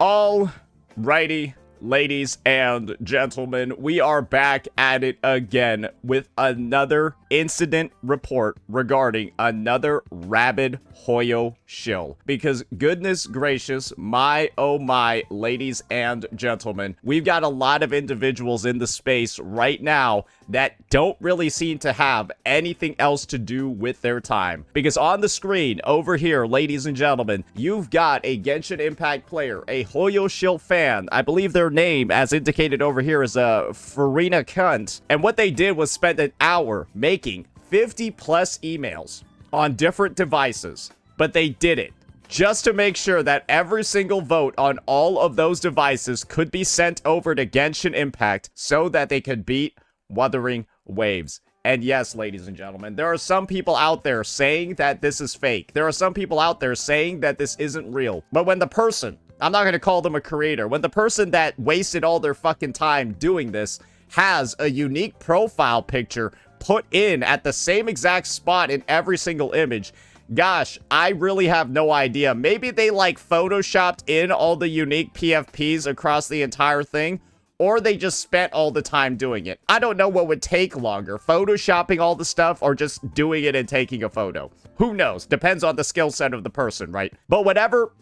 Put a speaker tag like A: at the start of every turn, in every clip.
A: Alrighty, ladies and gentlemen, we are back at it again with another incident report regarding another rabid Hoyoshill. Because goodness gracious, my oh my, ladies and gentlemen, we've got a lot of individuals in the space right now that don't really seem to have anything else to do with their time. Because on the screen over here, ladies and gentlemen, you've got a Genshin Impact player, a Hoyoshill fan. I believe their name, as indicated over here, is Farina Cunt. And what they did was spend an hour making 50 plus emails on different devices. But they did it just to make sure that every single vote on all of those devices could be sent over to Genshin Impact so that they could beat Wuthering Waves. And yes, ladies and gentlemen, there are some people out there saying that this is fake. There are some people out there saying that this isn't real. But when the person, I'm not going to call them a creator, when the person that wasted all their fucking time doing this has a unique profile picture put in at the same exact spot in every single image, gosh, I really have no idea. Maybe they like photoshopped in all the unique PFPs across the entire thing, or they just spent all the time doing it. I don't know what would take longer, photoshopping all the stuff or just doing it and taking a photo. Who knows? Depends on the skill set of the person, right? But whatever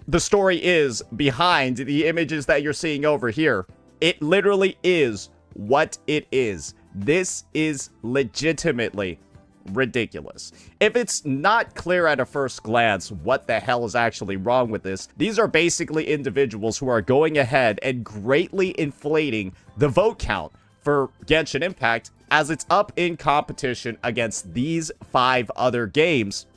A: the story is behind the images that you're seeing over here, it literally is what it is. This is legitimately ridiculous. If it's not clear at a first glance what the hell is actually wrong with this, these are basically individuals who are going ahead and greatly inflating the vote count for Genshin Impact as it's up in competition against these four other games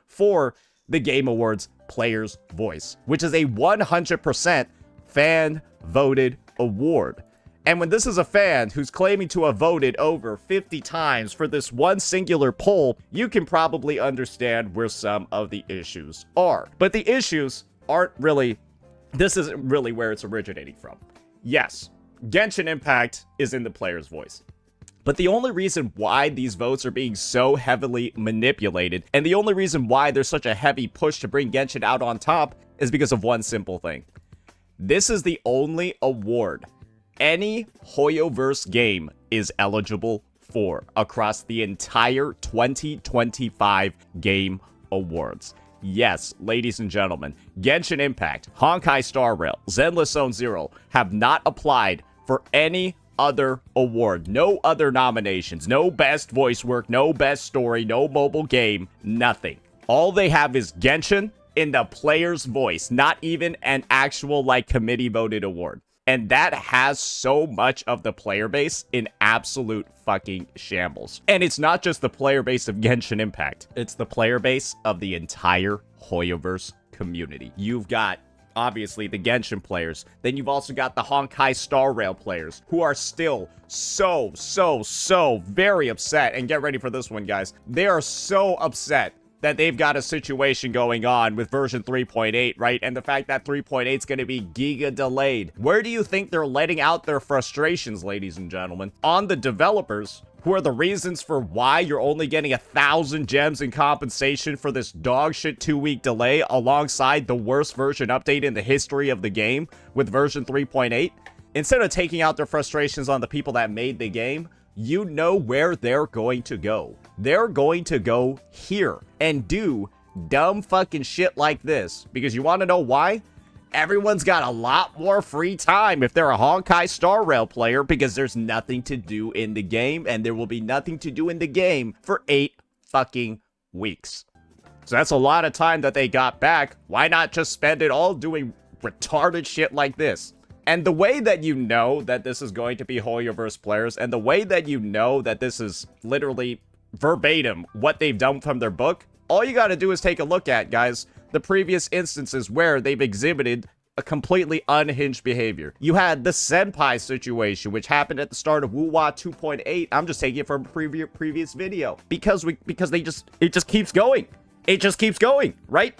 A: for the Game Awards Player's Voice, which is a 100% fan voted award. And when this is a fan who's claiming to have voted over 50 times for this one singular poll, you can probably understand where some of the issues are. But the issues aren't really, this isn't really where it's originating from. Yes, Genshin Impact is in the player's voice. But the only reason why these votes are being so heavily manipulated, and the only reason why there's such a heavy push to bring Genshin out on top, is because of one simple thing. This is the only award any Hoyoverse game is eligible for across the entire 2025 Game Awards. Yes, ladies and gentlemen, Genshin Impact, Honkai Star Rail, Zenless Zone Zero have not applied for any other award. No other nominations, no best voice work, no best story, no mobile game, nothing. All they have is Genshin in the player's voice, not even an actual committee voted award. And that has so much of the player base in absolute fucking shambles. And it's not just the player base of Genshin Impact. It's the player base of the entire Hoyoverse community. You've got, obviously, the Genshin players. Then you've also got the Honkai Star Rail players who are still so very upset. And get ready for this one, guys. They are so upset that they've got a situation going on with version 3.8, right? And the fact that 3.8 is going to be giga delayed. Where do you think they're letting out their frustrations, ladies and gentlemen? On the developers, who are the reasons for why you're only getting 1,000 gems in compensation for this dog shit 2-week delay alongside the worst version update in the history of the game with version 3.8? Instead of taking out their frustrations on the people that made the game, you know where they're going to go. They're going to go here and do dumb fucking shit like this. Because you want to know why? Everyone's got a lot more free time if they're a Honkai Star Rail player, because there's nothing to do in the game, and there will be nothing to do in the game for 8 fucking weeks. So that's a lot of time that they got back. Why not just spend it all doing retarded shit like this? And the way that you know that this is going to be Hoyoverse players, and the way that you know that this is literally verbatim what they've done from their book, all you gotta do is take a look at, guys, the previous instances where they've exhibited a completely unhinged behavior. You had the Senpai situation, which happened at the start of Wuwa 2.8. I'm just taking it from a previous video. Because it just keeps going. It just keeps going, right?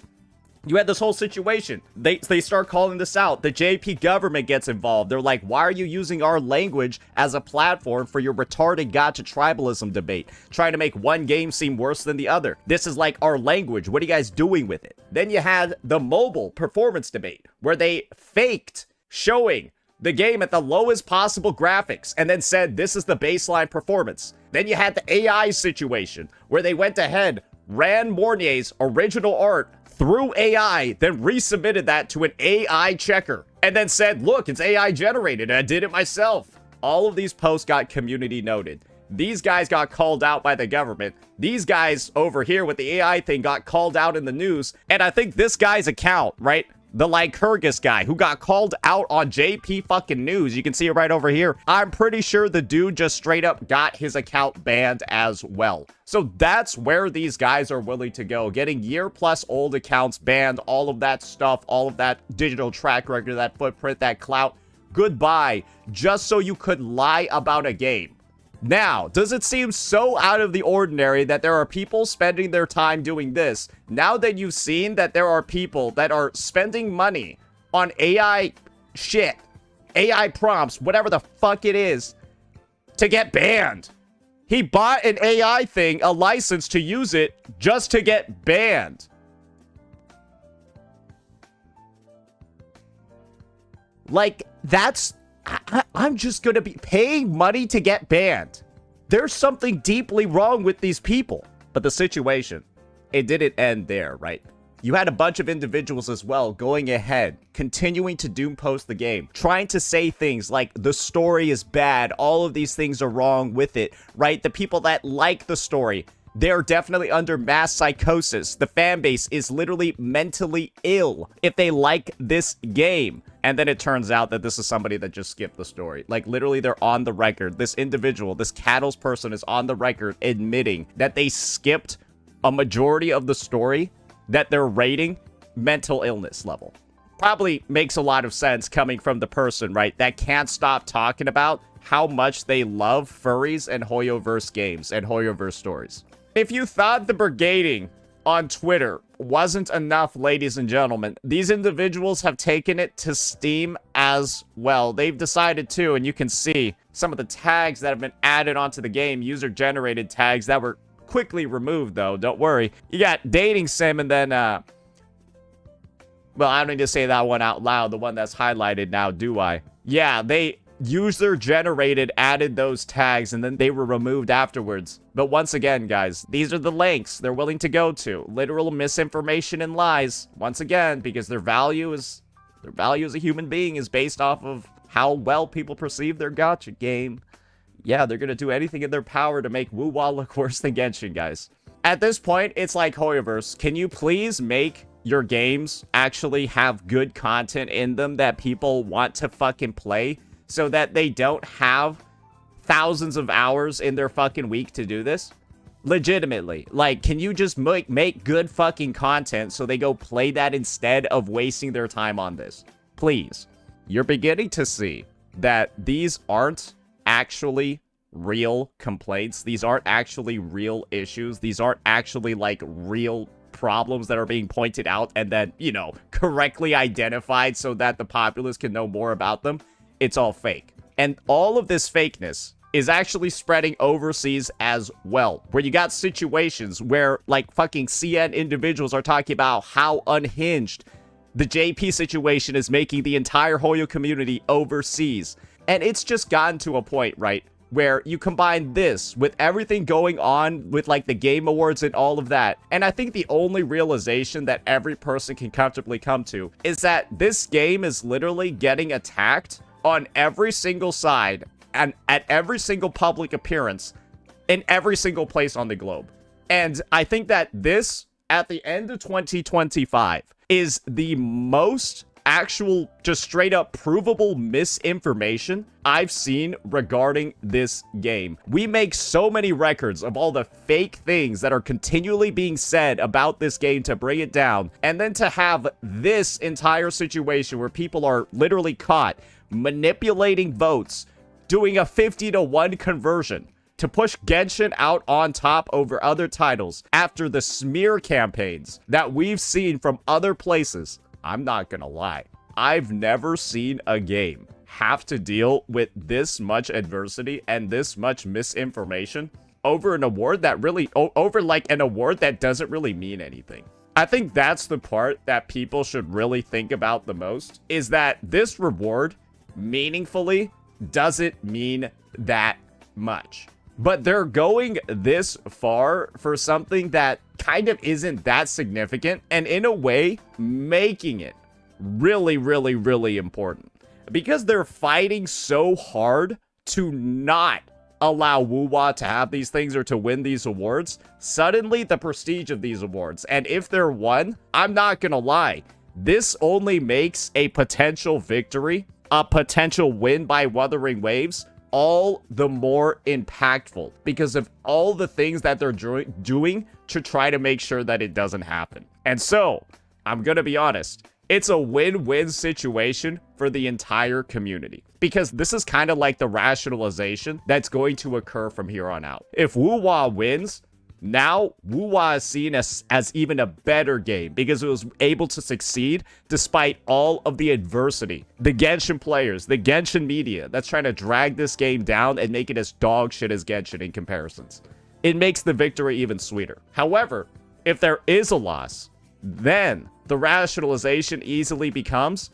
A: You had this whole situation. They start calling this out. The JP government gets involved. They're like, why are you using our language as a platform for your retarded gotcha tribalism debate? Trying to make one game seem worse than the other. This is like our language. What are you guys doing with it? Then you had the mobile performance debate where they faked showing the game at the lowest possible graphics and then said this is the baseline performance. Then you had the AI situation where they went ahead, ran Mornier's original art through AI, then resubmitted that to an AI checker, and then said, look, it's AI generated, and I did it myself. All of these posts got community noted. These guys got called out by the government. These guys over here with the AI thing got called out in the news, and I think this guy's account, right? The Lycurgus guy who got called out on JP fucking news. You can see it right over here. I'm pretty sure the dude just straight up got his account banned as well. So that's where these guys are willing to go. Getting year-plus-old accounts banned, all of that stuff, all of that digital track record, that footprint, that clout. Goodbye. Just so you could lie about a game. Now, does it seem so out of the ordinary that there are people spending their time doing this? Now that you've seen that there are people that are spending money on AI shit, AI prompts, whatever the fuck it is, to get banned. He bought an AI thing, a license to use it, just to get banned. Like, that's... I'm just gonna be paying money to get banned. There's something deeply wrong with these people. But the situation, it didn't end there, right? You had a bunch of individuals as well going ahead, continuing to doom post the game, trying to say things like the story is bad, all of these things are wrong with it, right? The people that like the story, they're definitely under mass psychosis. The fan base is literally mentally ill if they like this game. And then it turns out that this is somebody that just skipped the story. Like, literally, they're on the record. This individual, this Cattles person is on the record admitting that they skipped a majority of the story that they're rating mental illness level. Probably makes a lot of sense coming from the person, right, that can't stop talking about how much they love furries and Hoyoverse games and Hoyoverse stories. If you thought the brigading on Twitter wasn't enough, ladies and gentlemen, these individuals have taken it to Steam as well. They've decided to, and you can see some of the tags that have been added onto the game, user-generated tags that were quickly removed, though. Don't worry. You got dating sim, and then, well, I don't need to say that one out loud, the one that's highlighted now, do I? Yeah, they user-generated added those tags, and then they were removed afterwards. But once again, guys, these are the lengths they're willing to go to. Literal misinformation and lies. Once again, because their value as a human being is based off of how well people perceive their gacha game. Yeah, they're gonna do anything in their power to make Wu-Wa look worse than Genshin, guys. At this point, it's like Hoyoverse. Can you please make your games actually have good content in them that people want to fucking play, so that they don't have thousands of hours in their fucking week to do this? Legitimately. Like, can you just make good fucking content so they go play that instead of wasting their time on this? Please. You're beginning to see that these aren't actually real complaints. These aren't actually real issues. These aren't actually, like, real problems that are being pointed out and then, you know, correctly identified so that the populace can know more about them. It's all fake. And all of this fakeness is actually spreading overseas as well, where you got situations where, like, fucking CN individuals are talking about how unhinged the JP situation is making the entire Hoyo community overseas. And it's just gotten to a point, right, where you combine this with everything going on with, like, the Game Awards and all of that. And I think the only realization that every person can comfortably come to is that this game is literally getting attacked on every single side and at every single public appearance in every single place on the globe. And I think that this, at the end of 2025, is the most actual, just straight up provable misinformation I've seen regarding this game. We make so many records of all the fake things that are continually being said about this game to bring it down, and then to have this entire situation where people are literally caught manipulating votes, doing a 50-to-1 conversion to push Genshin out on top over other titles after the smear campaigns that we've seen from other places, I'm not gonna lie, I've never seen a game have to deal with this much adversity and this much misinformation over an award that really, over like an award that doesn't really mean anything. I think that's the part that people should really think about the most, is that this reward meaningfully doesn't mean that much. But they're going this far for something that kind of isn't that significant, and in a way, making it really, really, really important. Because they're fighting so hard to not allow Wuwa to have these things or to win these awards, suddenly the prestige of these awards, and if they're won, I'm not gonna lie, this only makes a potential victory, a potential win by Wuthering Waves, all the more impactful because of all the things that they're doing to try to make sure that it doesn't happen. And so, I'm gonna be honest, it's a win-win situation for the entire community, because this is kind of like the rationalization that's going to occur from here on out. If Wuwa wins, now Wuwa is seen as even a better game because it was able to succeed despite all of the adversity. The Genshin players, the Genshin media that's trying to drag this game down and make it as dog shit as Genshin in comparisons. It makes the victory even sweeter. However, if there is a loss, then the rationalization easily becomes,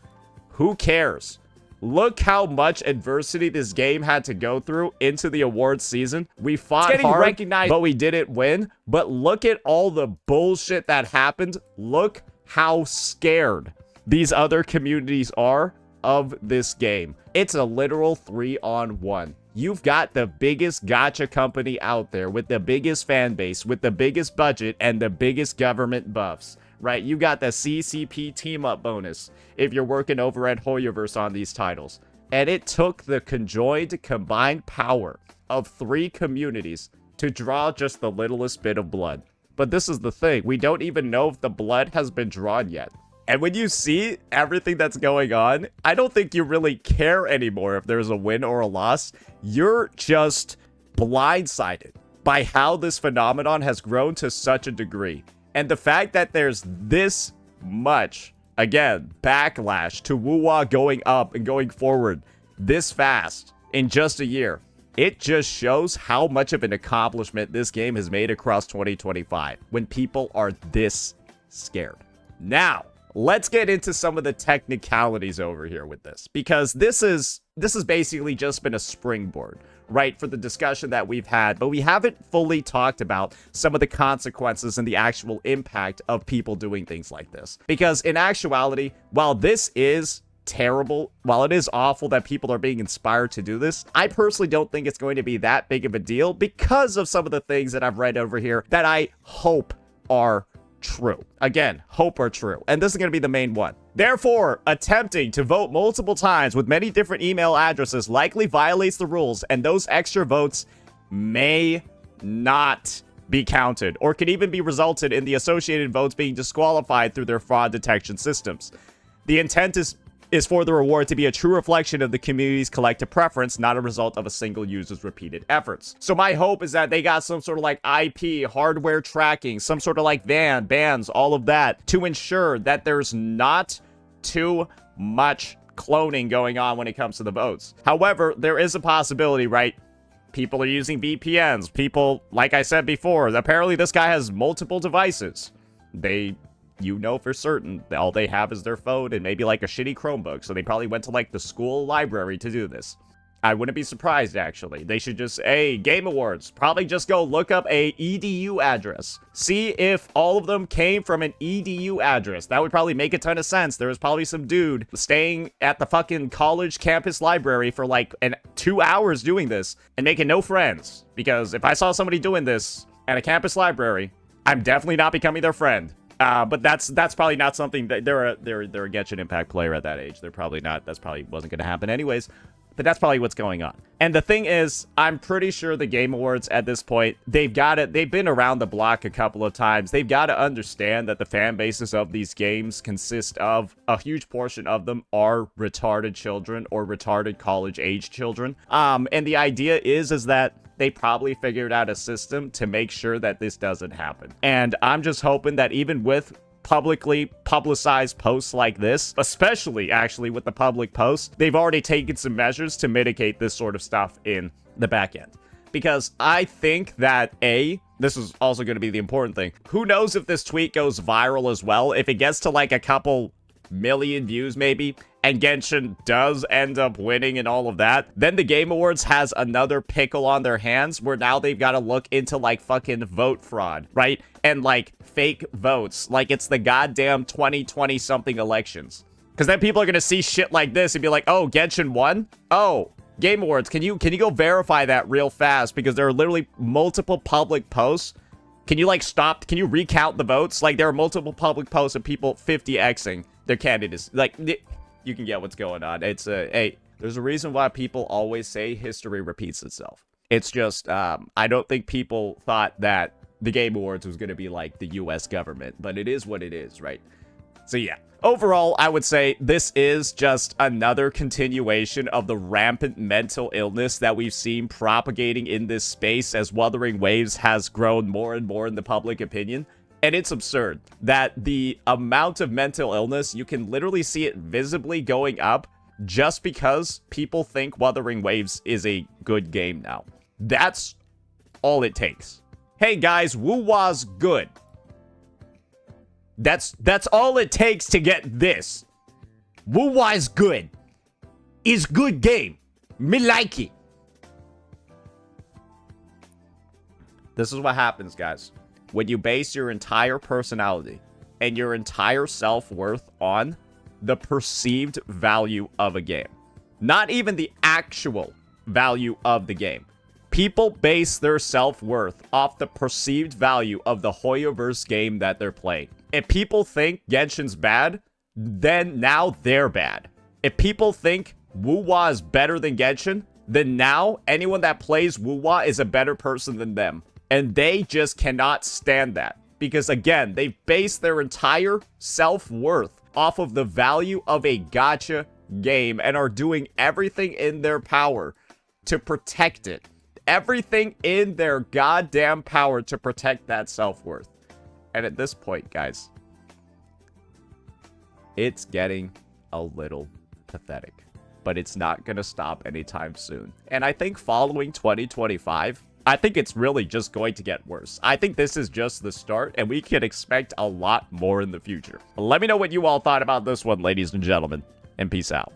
A: who cares? Look how much adversity this game had to go through into the awards season. We fought hard, recognized, but we didn't win. But look at all the bullshit that happened. Look how scared these other communities are of this game. It's a literal 3-on-1. You've got the biggest gacha company out there with the biggest fan base, with the biggest budget, and the biggest government buffs. Right, you got the CCP team-up bonus if you're working over at Hoyoverse on these titles. And it took the conjoined, combined power of 3 communities to draw just the littlest bit of blood. But this is the thing, we don't even know if the blood has been drawn yet. And when you see everything that's going on, I don't think you really care anymore if there's a win or a loss. You're just blindsided by how this phenomenon has grown to such a degree. And the fact that there's this much, again, backlash to Wuwa going up and going forward this fast in just a year, it just shows how much of an accomplishment this game has made across 2025 when people are this scared. Now, let's get into some of the technicalities over here with this, because this has basically just been a springboard, right, for the discussion that we've had, but we haven't fully talked about some of the consequences and the actual impact of people doing things like this. Because in actuality, while this is terrible, while it is awful that people are being inspired to do this, I personally don't think it's going to be that big of a deal because of some of the things that I've read over here that I hope are true. Again, hope are true. And this is going to be the main one. Therefore, attempting to vote multiple times with many different email addresses likely violates the rules, and those extra votes may not be counted, or could even be resulted in the associated votes being disqualified through their fraud detection systems. The intent is for the reward to be a true reflection of the community's collective preference, not a result of a single user's repeated efforts. So my hope is that they got some sort of like IP, hardware tracking, some sort of like bans, all of that, to ensure that there's not too much cloning going on when it comes to the votes. However, there is a possibility, right? People are using VPNs. People, like I said before, apparently this guy has multiple devices. You know for certain that all they have is their phone and maybe like a shitty Chromebook, so they probably went to like the school library to do this. I wouldn't be surprised, actually. They should just, hey, Game Awards, probably just go look up a EDU address. See if all of them came from an EDU address. That would probably make a ton of sense. There was probably some dude staying at the fucking college campus library for like 2 hours doing this and making no friends. Because if I saw somebody doing this at a campus library, I'm definitely not becoming their friend. But that's probably not something that they're a Genshin Impact player at that age. They're probably not. That's probably wasn't going to happen anyways. But that's probably what's going on. And the thing is, I'm pretty sure the Game Awards at this point, they've been around the block a couple of times. They've got to understand that the fan bases of these games consist of, a huge portion of them are retarded children or retarded college-age children. And the idea is that they probably figured out a system to make sure that this doesn't happen. And I'm just hoping that even with publicly publicized posts like this, especially actually with the public posts, they've already taken some measures to mitigate this sort of stuff in the back end. Because I think that, this is also going to be the important thing, who knows if this tweet goes viral as well, if it gets to like a couple million views maybe, and Genshin does end up winning and all of that, then the Game Awards has another pickle on their hands where now they've got to look into like fucking vote fraud, right? And like fake votes, like it's the goddamn 2020 something elections. Because then people are going to see shit like this and be like, oh, Genshin won? Oh, Game Awards, can you go verify that real fast? Because there are literally multiple public posts. Can you like stop? Can you recount the votes? Like there are multiple public posts of people 50xing their candidates. Like you can get what's going on. It's there's a reason why people always say history repeats itself. It's just, I don't think people thought that the Game Awards was going to be like the US government, but it is what it is, right? So yeah, overall, I would say this is just another continuation of the rampant mental illness that we've seen propagating in this space as Wuthering Waves has grown more and more in the public opinion. And it's absurd that the amount of mental illness, you can literally see it visibly going up just because people think Wuthering Waves is a good game now. That's all it takes. Hey guys, Wuwa's good. That's all it takes to get this. Wuwa's good. Is good game. Me like it. This is what happens, guys. When you base your entire personality and your entire self-worth on the perceived value of a game. Not even the actual value of the game. People base their self-worth off the perceived value of the Hoyoverse game that they're playing. If people think Genshin's bad, then now they're bad. If people think Wuwa is better than Genshin, then now anyone that plays Wuwa is a better person than them. And they just cannot stand that. Because again, they base their entire self-worth off of the value of a gacha game and are doing everything in their power to protect it. Everything in their goddamn power to protect that self-worth. And at this point, guys, it's getting a little pathetic. But it's not going to stop anytime soon. And I think following 2025, I think it's really just going to get worse. I think this is just the start, and we can expect a lot more in the future. Let me know what you all thought about this one, ladies and gentlemen, and peace out.